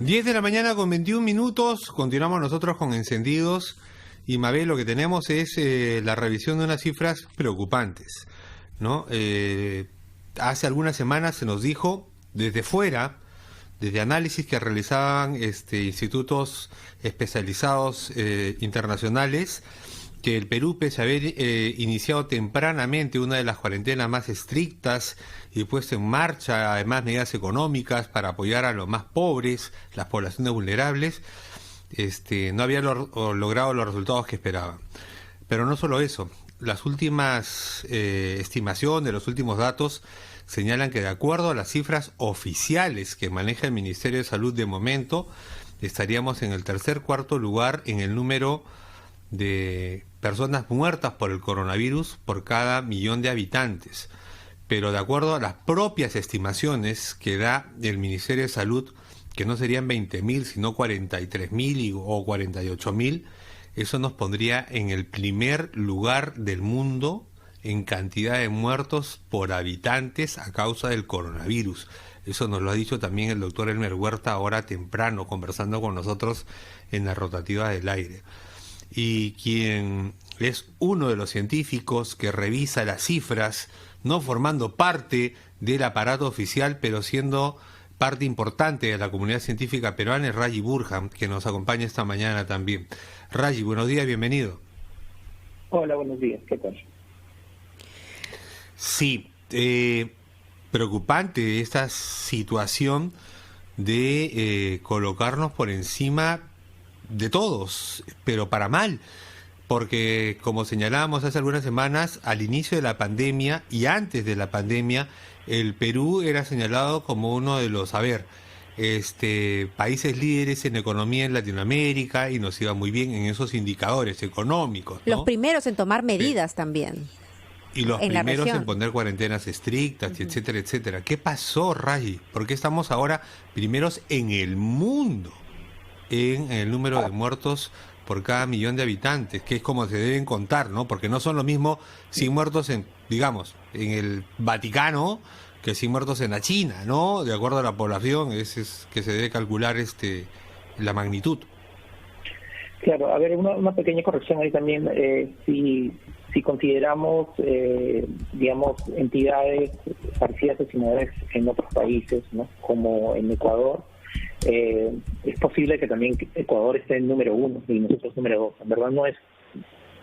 10 de la mañana con 21 minutos, continuamos nosotros con Encendidos y Mabel, lo que tenemos es la revisión de unas cifras preocupantes, ¿no? Hace algunas semanas se nos dijo desde fuera, desde análisis que realizaban institutos especializados internacionales, que el Perú, pese a haber iniciado tempranamente una de las cuarentenas más estrictas y puesto en marcha además medidas económicas para apoyar a los más pobres, las poblaciones vulnerables, no había logrado los resultados que esperaban. Pero no solo eso, las últimas estimaciones, los últimos datos señalan que de acuerdo a las cifras oficiales que maneja el Ministerio de Salud de momento, estaríamos en el cuarto lugar en el número de personas muertas por el coronavirus por cada millón de habitantes. Pero de acuerdo a las propias estimaciones que da el Ministerio de Salud, que no serían 20.000, sino 43.000 o 48.000, eso nos pondría en el primer lugar del mundo en cantidad de muertos por habitantes a causa del coronavirus. Eso nos lo ha dicho también el doctor Elmer Huerta ahora temprano, conversando con nosotros en la rotativa del aire. Y quien es uno de los científicos que revisa las cifras, no formando parte del aparato oficial, pero siendo parte importante de la comunidad científica peruana, es Raji Burham, que nos acompaña esta mañana también. Raji, buenos días, bienvenido. Hola, buenos días, ¿qué tal? Sí, preocupante esta situación de colocarnos por encima de todos, pero para mal, porque como señalábamos hace algunas semanas, al inicio de la pandemia y antes de la pandemia, el Perú era señalado como uno de los, países líderes en economía en Latinoamérica y nos iba muy bien en esos indicadores económicos, ¿no? Los primeros en tomar medidas también. Y los primeros en poner cuarentenas estrictas, etcétera, etcétera. ¿Qué pasó, Raji? ¿Por qué estamos ahora primeros en el mundo en el número de muertos por cada millón de habitantes, que es como se deben contar, ¿no? Porque no son lo mismo 100 muertos en el Vaticano que 100 muertos en la China, ¿no? De acuerdo a la población, es que se debe calcular la magnitud. Claro, a ver, una pequeña corrección ahí también. Si consideramos, entidades parecidas a similares en otros países, ¿no? Como en Ecuador, es posible que también Ecuador esté en número 1 y nosotros número 2. En verdad no es.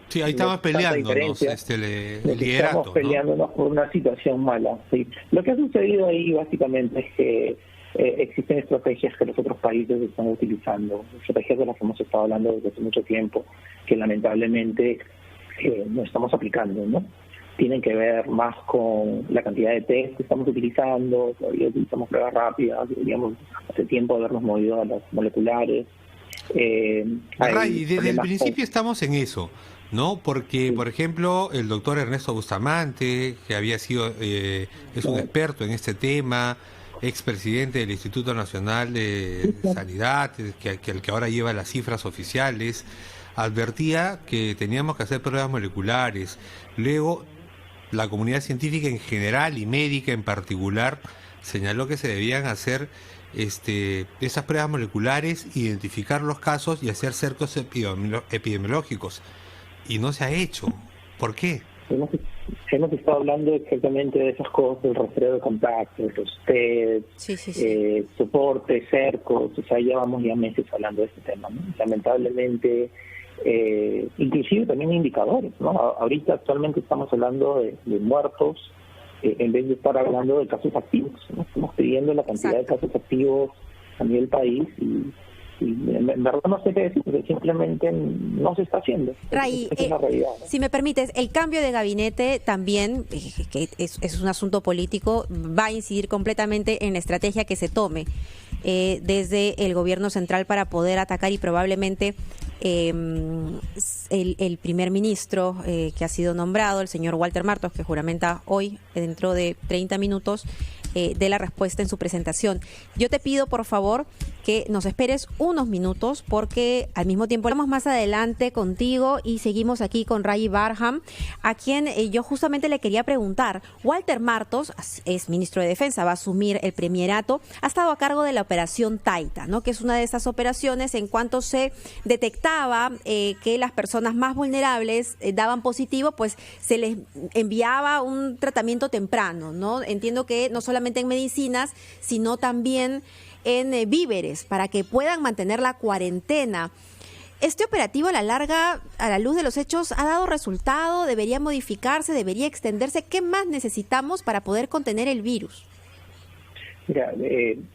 Sí, ahí estamos peleándonos el liderato. Estamos peleándonos, ¿no? Por una situación mala. Sí. Lo que ha sucedido ahí básicamente es que existen estrategias que los otros países están utilizando, estrategias de las que hemos estado hablando desde hace mucho tiempo, que lamentablemente no estamos aplicando, ¿no? Tienen que ver más con la cantidad de test que estamos utilizando. Todavía utilizamos pruebas rápidas, deberíamos hace tiempo habernos movido a las moleculares. Desde el principio estamos en eso, ¿no? Porque, por ejemplo, el doctor Ernesto Bustamante, que había sido, es un experto en este tema, expresidente del Instituto Nacional de Sanidad, el que ahora lleva las cifras oficiales, advertía que teníamos que hacer pruebas moleculares. Luego, la comunidad científica en general y médica en particular señaló que se debían hacer esas pruebas moleculares, identificar los casos y hacer cercos epidemiológicos. Y no se ha hecho. ¿Por qué? Hemos estado hablando exactamente de esas cosas, el rastreo de contactos, los test, soporte, cercos, o sea, llevamos ya meses hablando de este tema, ¿no? Lamentablemente, inclusive también indicadores, ¿no? Ahorita actualmente estamos hablando de muertos, en vez de estar hablando de casos activos, ¿no? Estamos pidiendo la cantidad de casos activos a nivel país y en verdad no sé qué decir, porque simplemente no se está haciendo. Ray, es una realidad, ¿no? Si me permites, el cambio de gabinete también, que es un asunto político, va a incidir completamente en la estrategia que se tome desde el gobierno central para poder atacar y probablemente el primer ministro que ha sido nombrado, el señor Walter Martos, que juramenta hoy, dentro de 30 minutos, de la respuesta en su presentación. Yo te pido, por favor, que nos esperes unos minutos porque al mismo tiempo vamos más adelante contigo y seguimos aquí con Rayi Barham, a quien yo justamente le quería preguntar. Walter Martos es ministro de Defensa, va a asumir el premierato, ha estado a cargo de la operación Taita, ¿no? Que es una de esas operaciones en cuanto se detectaba que las personas más vulnerables daban positivo, pues se les enviaba un tratamiento temprano, ¿no? Entiendo que no solamente en medicinas, sino también en víveres, para que puedan mantener la cuarentena. ¿Este operativo a la larga, a la luz de los hechos, ha dado resultado? ¿Debería modificarse? ¿Debería extenderse? ¿Qué más necesitamos para poder contener el virus? Mira,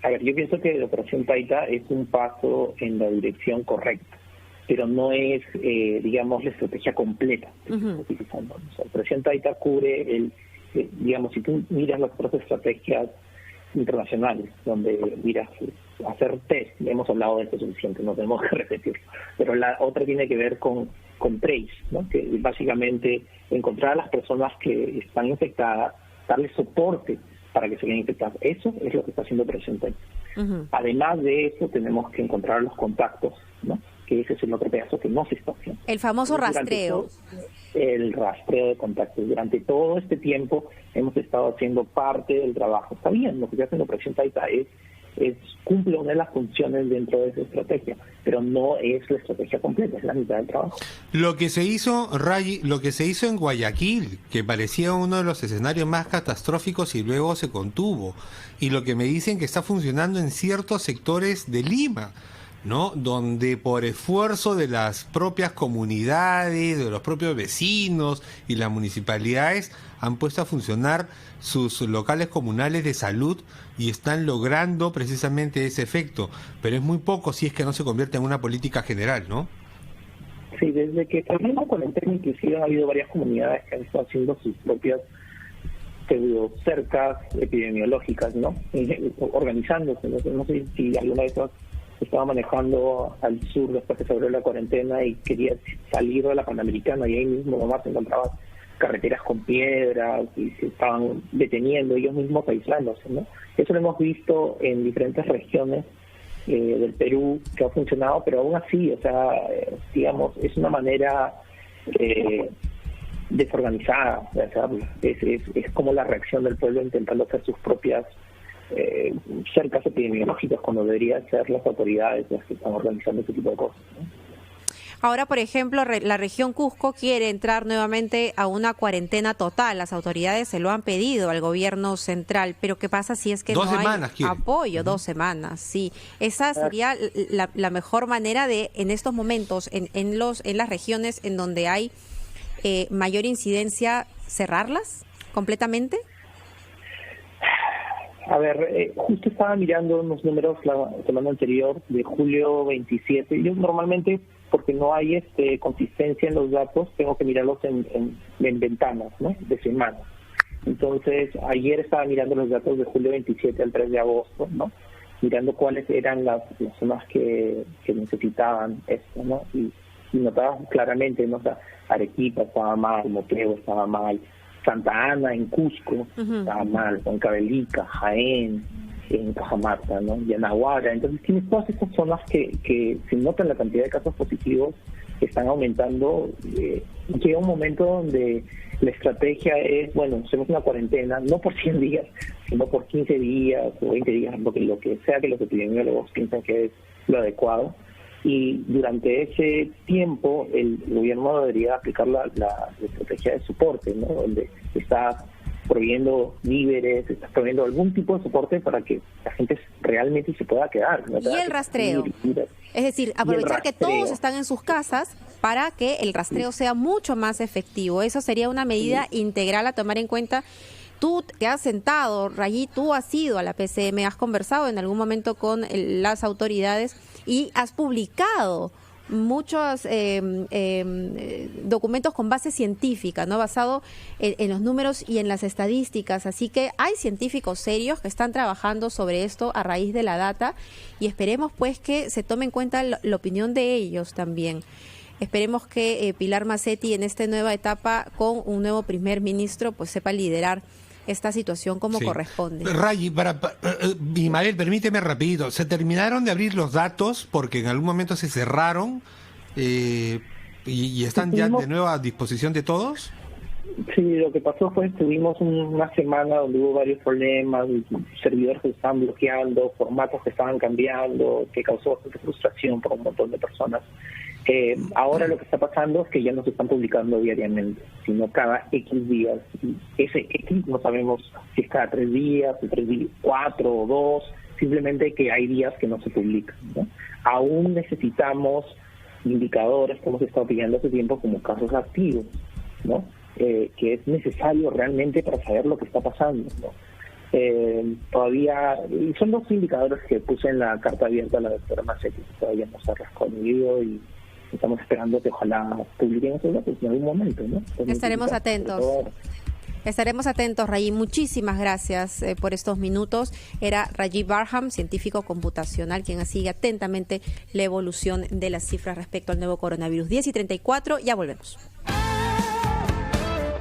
a ver, yo pienso que la operación Taita es un paso en la dirección correcta, pero no es, digamos, la estrategia completa que se está utilizando. O sea, la operación Taita cubre digamos, si tú miras las otras estrategias internacionales, donde miras hacer test, ya hemos hablado de esto suficiente, no tenemos que repetirlo, pero la otra tiene que ver con trace, ¿no? Que básicamente encontrar a las personas que están infectadas, darles soporte para que se queden infectadas. Eso es lo que está haciendo Operación Taita. Además de eso, tenemos que encontrar los contactos, ¿no? Que ese es el otro pedazo que no se está haciendo. El famoso rastreo. El rastreo de contactos. Durante todo este tiempo hemos estado haciendo parte del trabajo. Está bien, lo que se hace en la Operación Taita cumple una de las funciones dentro de esa estrategia, pero no es la estrategia completa, es la mitad del trabajo. Lo que se hizo, Rayi, lo que se hizo en Guayaquil, que parecía uno de los escenarios más catastróficos y luego se contuvo, y lo que me dicen que está funcionando en ciertos sectores de Lima, ¿no? Donde por esfuerzo de las propias comunidades, de los propios vecinos y las municipalidades han puesto a funcionar sus locales comunales de salud y están logrando precisamente ese efecto, pero es muy poco si es que no se convierte en una política general, ¿no? Sí, desde que terminó la cuarentena inclusive ha habido varias comunidades que han estado haciendo sus propias cercas epidemiológicas, ¿no? Organizándose. No sé si alguna vez estaba manejando al sur después que se abrió la cuarentena y quería salir de la Panamericana y ahí mismo nomás se encontraba carreteras con piedras y se estaban deteniendo ellos mismos aislándose, ¿no? Eso lo hemos visto en diferentes regiones del Perú que ha funcionado, pero aún así, o sea, digamos, es una manera desorganizada de hacerlo. Es como la reacción del pueblo intentando hacer sus propias cercas epidemiológicas cuando deberían ser las autoridades las que están organizando ese tipo de cosas, ¿no? Ahora, por ejemplo, la región Cusco quiere entrar nuevamente a una cuarentena total. Las autoridades se lo han pedido al gobierno central, pero ¿qué pasa si es que no hay apoyo? 2 semanas, sí. Esa sería la mejor manera de, en estos momentos, en las regiones en donde hay mayor incidencia, cerrarlas completamente. A ver, justo estaba mirando unos números la semana anterior, de julio 27. Yo normalmente, porque no hay consistencia en los datos, tengo que mirarlos en ventanas, ¿no? De semanas. Entonces, ayer estaba mirando los datos de julio 27 al 3 de agosto, ¿no? Mirando cuáles eran las zonas que necesitaban esto, ¿no? Y notaba claramente, ¿no? O sea, Arequipa estaba mal, Moquegua estaba mal, Santa Ana en Cusco estaba mal, Huancavelica, Jaén, en Cajamarca, ¿no? Y en Aguara. Entonces tienes todas estas zonas que se notan la cantidad de casos positivos que están aumentando. Llega un momento donde la estrategia es, bueno, hacemos una cuarentena, no por 100 días, sino por 15 días o 20 días, lo que sea que los epidemiólogos piensan que es lo adecuado. Y durante ese tiempo el gobierno debería aplicar la estrategia de soporte, ¿no? Donde está proveyendo víveres, está proveyendo algún tipo de soporte para que la gente realmente se pueda quedar, ¿no? Y el rastreo, es decir, aprovechar que todos están en sus casas para que el rastreo sea mucho más efectivo. Eso sería una medida integral a tomar en cuenta. Tú te has sentado, Rayi, tú has ido a la PCM, has conversado en algún momento con las autoridades y has publicado muchos documentos con base científica, ¿no? Basado en los números y en las estadísticas. Así que hay científicos serios que están trabajando sobre esto a raíz de la data y esperemos pues que se tome en cuenta la opinión de ellos también. Esperemos que Pilar Mazzetti en esta nueva etapa con un nuevo primer ministro pues sepa liderar esta situación como corresponde. Rayi, Ismael, permíteme rapidito, ¿se terminaron de abrir los datos porque en algún momento se cerraron y están ya de nuevo a disposición de todos? Sí, lo que pasó fue que tuvimos una semana donde hubo varios problemas, servidores que se estaban bloqueando, formatos que estaban cambiando, que causó bastante frustración para un montón de personas. Ahora lo que está pasando es que ya no se están publicando diariamente, sino cada X días. Ese X no sabemos si es cada 3 días, 4 o 2, simplemente que hay días que no se publican, ¿no? Aún necesitamos indicadores que hemos estado pidiendo hace tiempo como casos activos, ¿no? Que es necesario realmente para saber lo que está pasando, ¿no? Todavía, y son 2 indicadores que puse en la carta abierta a la doctora Macetti, que todavía no se ha respondido y estamos esperando que ojalá publiquen esos datos en algún momento, ¿no? Estaremos atentos. Estaremos atentos, Rayi. Muchísimas gracias por estos minutos. Era Rayi Barham, científico computacional, quien sigue atentamente la evolución de las cifras respecto al nuevo coronavirus. 10:34, ya volvemos.